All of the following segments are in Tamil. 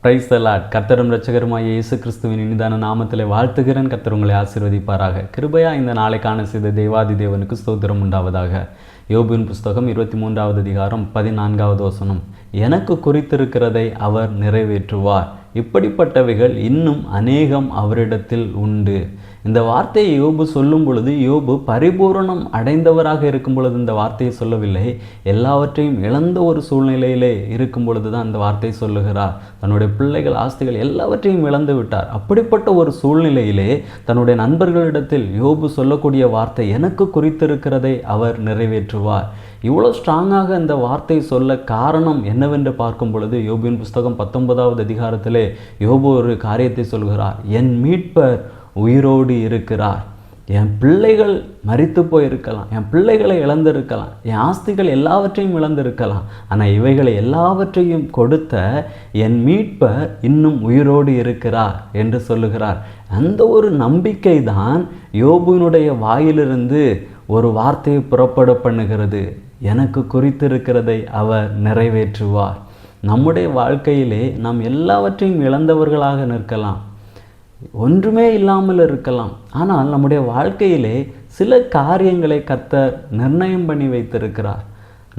Praise the Lord. கர்த்தரும் இரட்சகருமாகிய இயேசு கிறிஸ்துவின் இனிதான நாமத்திலே வாழ்த்துகிறேன். கர்த்தர் உங்களை ஆசீர்வதிப்பாராக. கிருபையா இந்த நாளை காண செய்த தேவாதி தேவனுக்கு ஸ்தோத்திரம் உண்டாவதாக. யோபின் புஸ்தகம் 23வது அதிகாரம் 14வது வசனம். எனக்கு குறித்திருக்கிறதை அவர் நிறைவேற்றுவார், இப்படிப்பட்டவைகள் இன்னும் அநேகம் அவரிடத்தில் உண்டு. இந்த வார்த்தையை யோபு சொல்லும் பொழுது யோபு பரிபூரணம் அடைந்தவராக இருக்கும் பொழுது இந்த வார்த்தையை சொல்லவில்லை. எல்லாவற்றையும் இழந்த ஒரு சூழ்நிலையிலே இருக்கும் பொழுது தான் இந்த வார்த்தையை சொல்லுகிறார். தன்னுடைய பிள்ளைகள், ஆஸ்திகள் எல்லாவற்றையும் இழந்து விட்டார். அப்படிப்பட்ட ஒரு சூழ்நிலையிலே தன்னுடைய நண்பர்களிடத்தில் யோபு சொல்லக்கூடிய வார்த்தை, எனக்கு குறித்திருக்கிறதை அவர் நிறைவேற்றுவார். இவ்வளோ ஸ்ட்ராங்காக இந்த வார்த்தை சொல்ல காரணம் என்னவென்று பார்க்கும் பொழுது யோபின் புஸ்தகம் 19வது அதிகாரத்திலே யோபு ஒரு காரியத்தை சொல்கிறார். என் மீட்பர் உயிரோடு இருக்கிறார். என் பிள்ளைகள் மரித்து போயிருக்கலாம், என் பிள்ளைகளை இழந்திருக்கலாம், என் ஆஸ்திகள் எல்லாவற்றையும் இழந்திருக்கலாம், ஆனால் இவைகளை எல்லாவற்றையும் கொடுத்த என் மீட்பர் இன்னும் உயிரோடு இருக்கிறார் என்று சொல்லுகிறார். அந்த ஒரு நம்பிக்கை தான் யோபுவினுடைய வாயிலிருந்து ஒரு வார்த்தையை புறப்பட பண்ணுகிறது. எனக்கு குறித்திருக்கிறதை அவர் நிறைவேற்றுவார். நம்முடைய வாழ்க்கையிலே நாம் எல்லாவற்றையும் இழந்தவர்களாக நிற்கலாம், ஒன்றுமே இல்லாமல் இருக்கலாம். ஆனால் நம்முடைய வாழ்க்கையிலே சில காரியங்களை கர்த்தர் நிர்ணயம் பண்ணி வைத்திருக்கிறார்.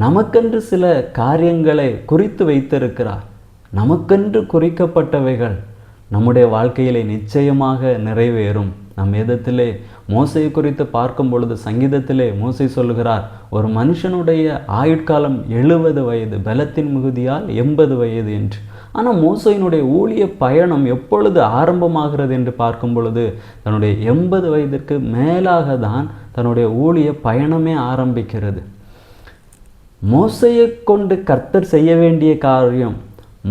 நமக்கென்று சில காரியங்களை குறித்து வைத்திருக்கிறார். நமக்கென்று குறிக்கப்பட்டவைகள் நம்முடைய வாழ்க்கையிலே நிச்சயமாக நிறைவேறும். நம் வேதத்திலே மோசையை குறித்து பார்க்கும் பொழுது சங்கீதத்திலே மோசை சொல்லுகிறார், ஒரு மனுஷனுடைய ஆயுட்காலம் 70 வயது, பலத்தின் மிகுதியால் 80 வயது என்று. ஆனால் மோசையினுடைய ஊழிய பயணம் எப்பொழுது ஆரம்பமாகிறது என்று பார்க்கும் பொழுது தன்னுடைய 80 வயதிற்கு மேலாக தான் தன்னுடைய ஊழிய பயணமே ஆரம்பிக்கிறது. மோசையை கொண்டு கர்த்தர் செய்ய வேண்டிய காரியம்,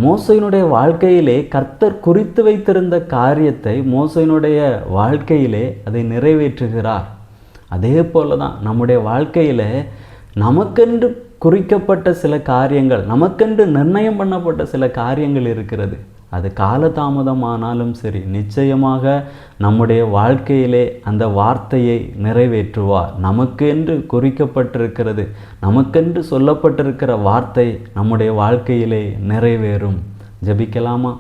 மோசையினுடைய வாழ்க்கையிலே கர்த்தர் குறித்து வைத்திருந்த காரியத்தை மோசையினுடைய வாழ்க்கையிலே அதை நிறைவேற்றுகிறார். அதே போல தான் நம்முடைய வாழ்க்கையில் நமக்கென்று குறிக்கப்பட்ட சில காரியங்கள், நமக்கென்று நிர்ணயம் பண்ணப்பட்ட சில காரியங்கள் இருக்கிறது. அது காலதாமதமானாலும் சரி, நிச்சயமாக நம்முடைய வாழ்க்கையிலே அந்த வார்த்தையை நிறைவேற்றுவார். நமக்கென்று குறிக்கப்பட்டிருக்கிறது, நமக்கென்று சொல்லப்பட்டிருக்கிற வார்த்தை நம்முடைய வாழ்க்கையிலே நிறைவேறும். ஜெபிக்கலாமா?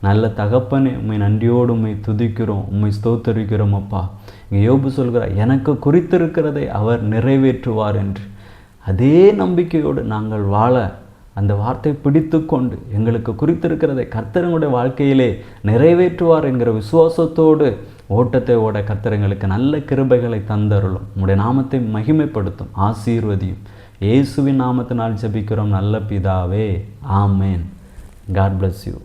நல்ல தகப்பனே, உம்மை நன்றியோடு உம்மை துதிக்கிறோம், உம்மை ஸ்தோத்தரிக்கிறோம் அப்பா. இங்கே யோபு சொல்கிறார், எனக்கு குறித்திருக்கிறதை அவர் நிறைவேற்றுவார் என்று. அதே நம்பிக்கையோடு நாங்கள் வாழ அந்த வார்த்தை பிடித்து கொண்டு எங்களுக்கு குறித்திருக்கிறதை கர்த்தருடைய வாழ்க்கையிலே நிறைவேற்றுவார் என்கிற விசுவாசத்தோடு ஓட்டத்தை ஓட கர்த்தர் எங்களுக்கு நல்ல கிருபைகளை தந்தருளும். உம்முடைய நாமத்தை மகிமைப்படுத்தும், ஆசீர்வதியும். இயேசுவின் நாமத்தினால் ஜெபிக்கிறோம் நல்ல பிதாவே, ஆமேன். God bless you.